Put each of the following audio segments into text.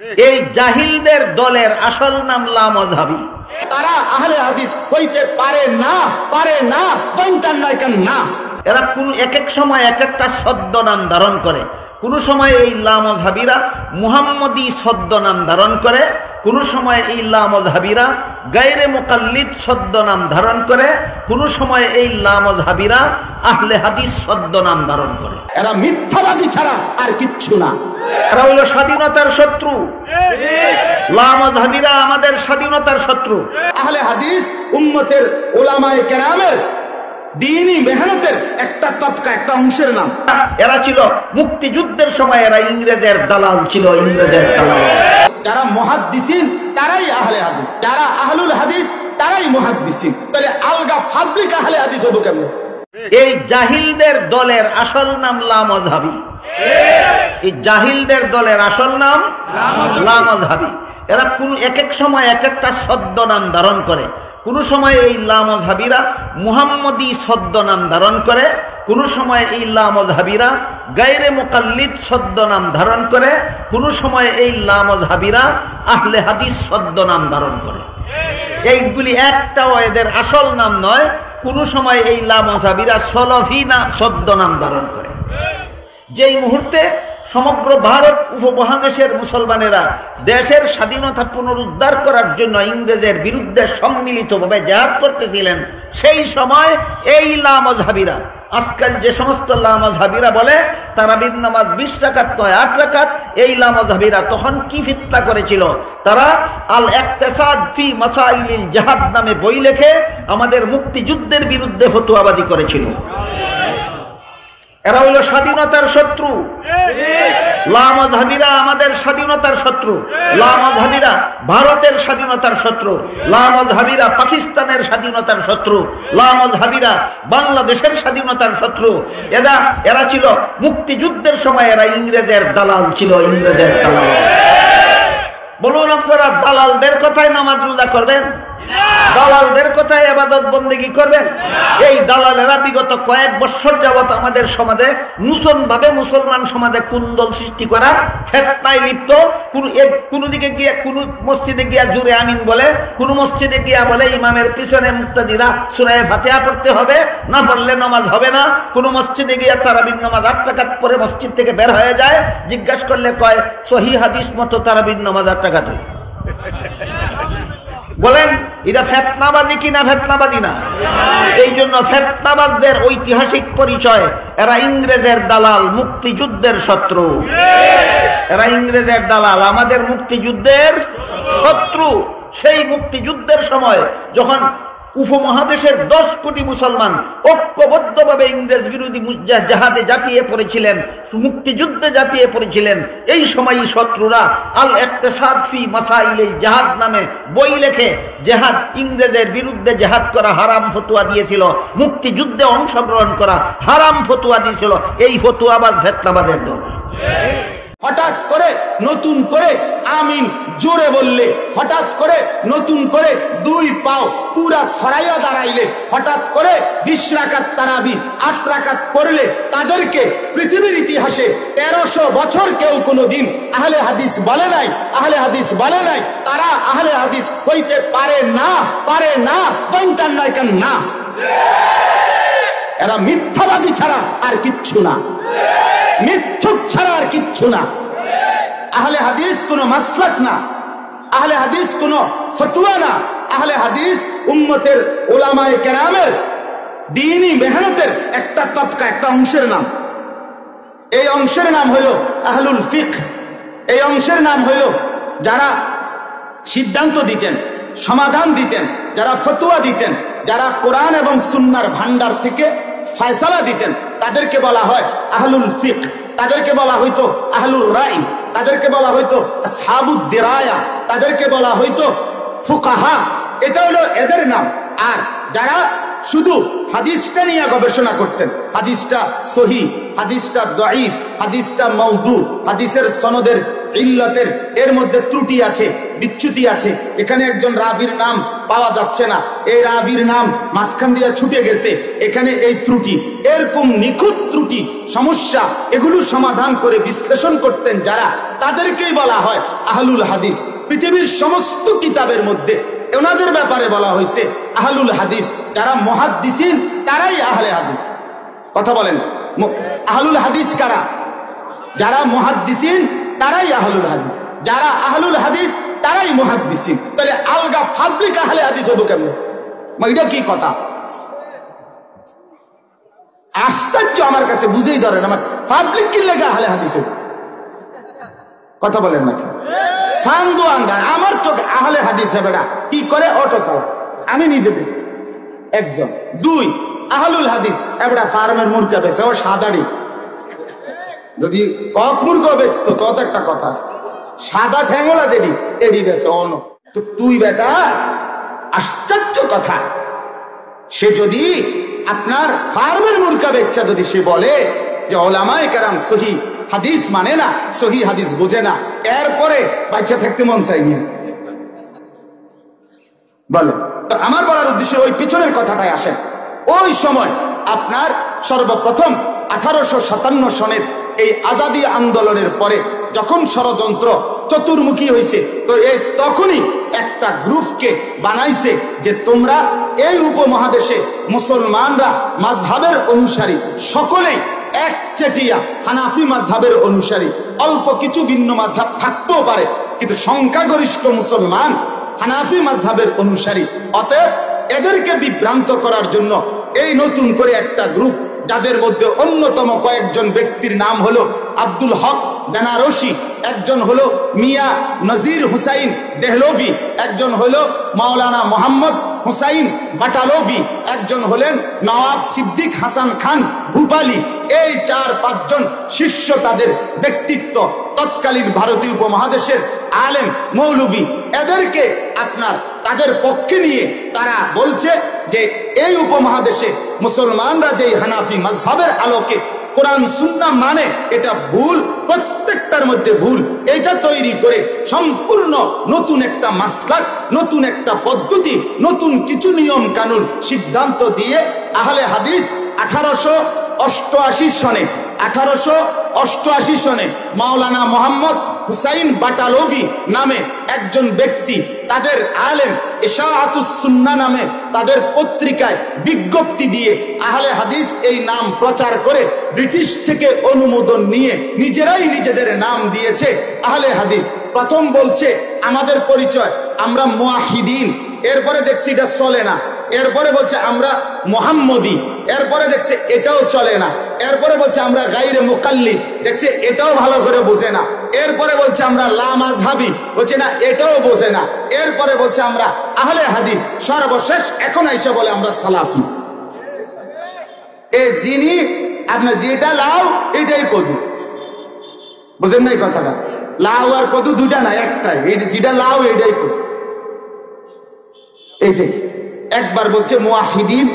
এই জাহিলদের দলের আসল নাম লামাযহাবী। তারা আহলে হাদিস হইতে পারে না, দৈন্তান নয় কেন না। এরা কোন এক এক সময় এক একটা ছদ্মনাম ধারণ করে। কোন সময় এই লামাযহাবীরা মুহাম্মদী ছদ্মনাম ধারণ করে, কোন সময় এই লামাযহাবীরা গায়রে মুকাল্লিদ ছদ্মনাম ধারণ করে, কোন সময় এই লামাযহাবীরা আহলে হাদিস ছদ্মনাম ধারণ করে। এরা মিথ্যাবাদী ছাড়া আর কিচ্ছু না। এরা হলো স্বাধীনতার শত্রু। লামাযহাবীরা আমাদের স্বাধীনতার শত্রু। আহলে হাদিস উম্মতের উলামায়ে কেরামের দ্বীনি মেহনতের একটা তবকা, একটা অংশের নাম। এরা ছিল মুক্তিযুদ্ধের সময়, এরা ইংরেজের দালাল ছিল, ইংরেজের দালাল। যারা মুহাদ্দিসিন তারাই আহলে হাদিস, যারা আহলুল হাদিস তারাই মুহাদ্দিসিন। তাহলে আলগা পাবলিক আহলে হাদিস হবো কেমন? এই জাহিলদের দলের আসল নাম লামাযহাবী। এই জাহিলদের দলের আসল নাম লামাযহাবী। এরা কোন এক এক সময় এক একটা ছদ্মনাম ধারণ করে। কোন সময় এই লামাযহাবীরা মুহাম্মদী ছদ্মনাম ধারণ করে, কোন সময় এই লামাযহাবীরা গায়রে মুকাল্লিদ ছদ্মনাম ধারণ করে, কোন সময় এই লামাযহাবীরা আহলে হাদিস ছদ্মনাম ধারণ করে। এইগুলি একটাও এদের আসল নাম নয়। কোন সময় এই লামাযহাবীরা সলফি ছদ্মনাম ধারণ করে। যেই মুহূর্তে সমগ্র ভারত উপমহাদেশের মুসলমানেরা দেশের স্বাধীনতা পুনরুদ্ধার করার জন্য ইংরেজের বিরুদ্ধে সম্মিলিতভাবে জিহাদ করতেছিলেন, সেই সময় এই লামাযহাবীরা, আজকাল যে সমস্ত লামাযহাবীরা বলে তারাবির নামাজ 20 রাকাত নয় 8 রাকাত, এই লামাযহাবীরা তখন কি ফিতনা করেছিল? তারা আল ইকতিসাদ ফি মাসাইলিল জিহাদ নামে বই লিখে আমাদের মুক্তিযুদ্ধের বিরুদ্ধে ফতোয়াবাজি করেছিল। এরা হইল স্বাধীনতার শত্রু। লামাযহাবীরা আমাদের স্বাধীনতার শত্রু। লামাযহাবীরা ভারতের স্বাধীনতার শত্রু। লামাযহাবীরা পাকিস্তানের স্বাধীনতার শত্রু। লামাযহাবীরা বাংলাদেশের স্বাধীনতার শত্রু। এরা ছিল মুক্তিযুদ্ধের সময় এরা ইংরেজের দালাল ছিল, ইংরেজের দালাল। বলুন আপনারা দালালদের কথায় নামাজ রোজা করবেন? দালালদের কথায় ইবাদত বন্দেগী করবেন? এই দালালেরা বিগত কয়েক বছর যাবত আমাদের সমাজে নতুন ভাবে মুসলমান সমাজে কুন্দল সৃষ্টি করা, ফিতনায় লিপ্ত। কোন দিকে গিয়ে কোন মসজিদে গিয়া জুরে আমিন বলে, কোন মসজিদে গিয়া বলে ইমামের পিছনে মুক্তাদিরা সূরা ফাতিহা পড়তে হবে, না পড়লে নামাজ হবে না। কোন মসজিদে গিয়া তারাবির নামাজ 8 রাকাত পরে মসজিদ থেকে বের হয়ে যায়, জিজ্ঞাসা করলে কয় সহিহ হাদিস মতো তারাবির নামাজ 8 রাকাত হয়। বলেন এটা ফিতনাবাজি কি না ফিতনাবাজি না? এই জন্য ফিতনাবাজদের ঐতিহাসিক পরিচয়, এরা ইংরেজের দালাল, মুক্তিযুদ্ধের শত্রু। এরা ইংরেজের দালাল, আমাদের মুক্তিযুদ্ধের শত্রু। সেই মুক্তিযুদ্ধের সময় যখন উপমহাদেশের 10 কোটি মুসলমান ঐক্যবদ্ধভাবে ইংরেজ বিরোধী জাহাদে ঝাঁপিয়ে পড়েছিলেন, মুক্তিযুদ্ধে ঝাঁপিয়ে পড়েছিলেন, এই সময়ই শত্রুরা আল ইকতিসাদ ফি মাসাইলিল জিহাদ নামে বই লেখে জিহাদ, ইংরেজের বিরুদ্ধে জিহাদ করা হারাম ফতোয়া দিয়েছিল, মুক্তিযুদ্ধে অংশগ্রহণ করা হারাম ফতোয়া দিয়েছিল। এই ফতোয়াবাজ ফিতনাবাজের দল। হঠাৎ করে নতুন করে আমিন জোরে বললে, হঠাৎ করে নতুন করে 2 পাও পুরা সরাইয়া দাঁড়াইলে, হঠাৎ করে 20 রাকাত তারাবি 8 রাকাত পড়লে, তাদেরকে পৃথিবীর ইতিহাসে 1300 বছর কেউ কোনোদিন আহলে হাদিস বলে নাই, আহলে হাদিস বলে নাই। তারা আহলে হাদিস হইতে পারে না, দৈন্তান নয় কেন না। এরা মিথ্যাবাদী ছাড়া আর কিচ্ছু না, মিথ্যুক ছাড়া আর কিচ্ছু না। আহলে হাদিস কোন মাসলাক না, আহলে হাদিস কোন ফতোয়া না। আহলে হাদিস উম্মতের উলামায়ে কেরামের দ্বীনি মেহনতের একটা তবকা, একটা অংশের নাম। এই অংশের নাম হইল আহলুল ফিকহ। এই অংশের নাম হইল যারা সিদ্ধান্ত দিতেন, সমাধান দিতেন, যারা ফতোয়া দিতেন, যারা কোরআন এবং সুন্নাহর ভান্ডার থেকে ফয়সালা দিতেন, তাদেরকে বলা হয় আহলুল ফিকহ। তাদেরকে বলা হইতো আহলুর রাই, তাদেরকে বলা হইতো আসহাবুদ দিরায়া, তাদেরকে বলা হইতো ফুকাহা। এটা হলো এদের নাম। আর যারা শুধু হাদিসটা নিয়ে গবেষণা করতেন, হাদিসটা সহিহ, হাদিসটা দাঈফ, হাদিসটা মাওদু, হাদিসের সনদের ইল্লতের এর মধ্যে ত্রুটি আছে, বিচ্যুতি আছে। এখানে একজন রাবির নাম পাওয়া যাচ্ছে না, এই রাবির নাম মাঝখান দিয়ে ছুটে গেছে, এখানে এই ত্রুটি। এরকম নিখুঁত ত্রুটি সমস্যা এগুলো সমাধান করে বিশ্লেষণ করতেন যারা, তাদেরকেই বলা হয় আহলুল হাদিস। পৃথিবীর সমস্ত কিতাবের মধ্যে ওনাদের ব্যাপারে বলা হয়েছে আহলুল হাদিস। যারা মুহাদ্দিসিন তারাই আহলে হাদিস। কথা বলেন, আহলুল হাদিস কারা? যারা মুহাদ্দিসিন তারাই আহলুল হাদিস, যারা আহলুল হাদিস তারাই মুহাদ্দিসিন। তাহলে আলগা পাবলিক আহলে হাদিস হবো কেমন? এটা কি কথা? আশ্চর্য, আমার কাছে বুঝেই ধরেন আমার পাবলিক কি লেগে আহলে হাদিস হবো? কথা বলেন না কেন? ফান্দু আন্ডার আমার চোখে আহলে হাদিস হবে না। কি করে? অটো চালা, আমি নিজে দেখছি একজন। দুই, আহলুল হাদিস এবড়া ফার্মের মুরগা বেছে, ও সাদাড়ি। যদি কক মুরগা বেচতো তো একটা কথা আছে, সাদা ঠ্যাঙ্গলা যেটি এডি বেছে অন। তো তুই বেটা, আশ্চর্য কথা, সে যদি আপনার ফার্মের মুরগা বেচা যদি সে বলে যে ওলামায়ে কেরাম সহি হাদিস মানে না, সহি হাদিস বোঝে না, এরপরে বাচ্চা থাকতে মন চাইনি বলে। তো আমার বলার উদ্দেশ্যে ওই পিছনের কথাটাই আসেন। ওই সময় আপনার সর্বপ্রথম 1857 সনের এই আজাদি আন্দোলনের পরে যখন ষড়যন্ত্র চতুর্মুখী হয়েছে, তো এই তখনই একটা গ্রুপকে বানাইছে যে তোমরা এই উপমহাদেশে মুসলমানরা মাযহাবের অনুসারী, সকলেই একচেটিয়া হানাফি মাযহাবের অনুসারী। অল্প কিছু ভিন্ন মাযহাব থাকতেও পারে, কিন্তু সংখ্যাগরিষ্ঠ মুসলমান হানাফি মাযহাবের অনুসারী। অতএব এদেরকে বিভ্রান্ত করার জন্য এই নতুন করে একটা গ্রুপ, যাদের মধ্যে অন্যতম কয়েকজন ব্যক্তির নাম হলো আব্দুল হক বেনারসি, একজন হলো মিয়া নজির হুসাইন দেহলভি, একজন হলো মাওলানা মোহাম্মদ হুসাইন বাটালভি, একজন হলেন নওয়াব সিদ্দিক হাসান খান ভূপালী। এই 4-5 জন শিষ্য, তাদের ব্যক্তিত্ব তৎকালীন ভারতীয় উপমহাদেশের আলেম মৌলভী, এদেরকে আপনার তাদের পক্ষে নিয়ে তারা বলছে যে এই উপমহাদেশে মুসলমানরা যেই হানাফি মাযহাবের আলোকে কোরআন সুন্নাহ মানে এটা ভুল, প্রত্যেকটার মধ্যে ভুল। এটা তৈরি করে সম্পূর্ণ নতুন একটা মাসলাক, নতুন একটা পদ্ধতি, নতুন কিছু নিয়ম কানুন সিদ্ধান্ত দিয়ে আহলে হাদিস 1888 সনে মাওলানা মোহাম্মদ হুসাইন বাটালভি নামে একজন ব্যক্তি, তাদের আলেম ইশাআতুস সুন্নাহ নামে তাদের পত্রিকায় বিজ্ঞপ্তি দিয়ে আহলে হাদিস এই নাম প্রচার করে ব্রিটিশ থেকে অনুমোদন নিয়ে নিজেরাই নিজেদের নাম দিয়েছে আহলে হাদিস। প্রথম বলছে আমাদের পরিচয় আমরা মুয়াহিদিন, এরপরে দেখছি এটা চলে না, এরপরে বলছে আমরা মুহাম্মদি, এরপরে দেখছে এটাও চলে না, এরপরে বলছে আমরা গায়রে মুকাল্লিদ, দেখছে এটাও ভালো করে বোঝে না, এরপরে বলছে আমরা লা মাযহাবি, বলছে না এটাও বোঝে না, এরপরে বলছে আমরা আহলে হাদিস, সর্বশেষ এখন আইসা বলে আমরা সালাফি। এই যিনি আপনার যেটা লাউ এটাই কদু, বুঝেন নাই কথাটা? লাউ আর কদু দুইটা না, একটাই। এই যেটা লাউ এটাই কদু, এটাই। একবার বলছে মুয়াহিদিন,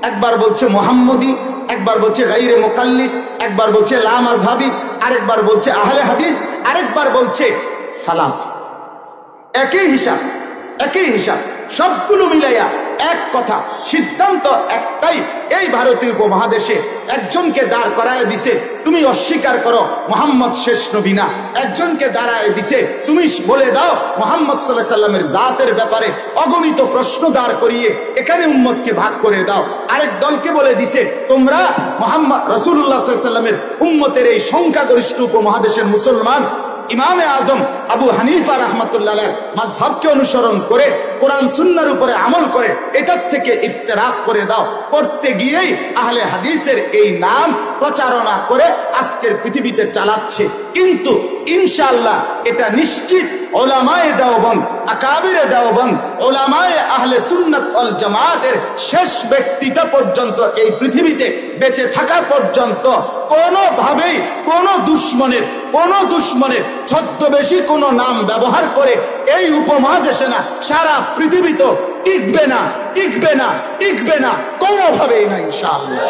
একবার বলছে মুহাম্মদি, একবার বলছে গায়রে মুকাল্লিদ, একবার বলছে লা মাযহাবি, আরেকবার বলছে আহলে হাদিস, আরেকবার বলছে সালাফি। একই হিসাব, একই হিসাব, সবগুলো মিলাইয়া এক কথা, সিদ্ধান্ত একটাই। এই ভারতীয় উপমহাদেশে একজনকে দাঁড় করায় দিছে, তুমি অস্বীকার করো মুহাম্মদ শেষ নবী না। একজনকে দাঁড়ায় দিছে, তুমি বলে দাও মুহাম্মদ সাল্লাল্লাহু আলাইহি সাল্লামের জাতের ব্যাপারে অগণিত প্রশ্ন দাঁড় করিয়ে এখানে উম্মতকে ভাগ করে দাও। আরেক দলকে বলে দিছে তোমরা মুহাম্মদ রাসূলুল্লাহ সাল্লাল্লাহু আলাইহি সাল্লামের উম্মতের এই সংখ্যাগরিষ্ঠ উপমহাদেশের মুসলমান ইমামে আজম আবু হানিফা রাহমাতুল্লাহ আলাইহি মাযহাবকে অনুসরণ করে কোরআন সুন্নাহর উপরে আমল করে এটার থেকে ইফতিরাক করে দাও। করতে গিয়েই আহলে হাদিসের এই নাম প্রচারণা করে আজকের পৃথিবীতে চালাচ্ছে। কিন্তু ইনশাআল্লাহ এটা নিশ্চিত উলামায়ে দেওবন্দ, আকাবিরে দেওবন্দ, উলামায়ে আহলে সুন্নাত ওয়াল জামাতের শেষ ব্যক্তিটা পর্যন্ত এই পৃথিবীতে বেঁচে থাকা পর্যন্ত কোনোভাবেই কোনো দুশ্মনের ছদ্মবেশী কোনো নাম ব্যবহার করে এই উপমহাদেশে না, সারা পৃথিবীতে টিকবে না, টিকবে না, টিকবে না, কোনোভাবেই না ইনশাআল্লাহ।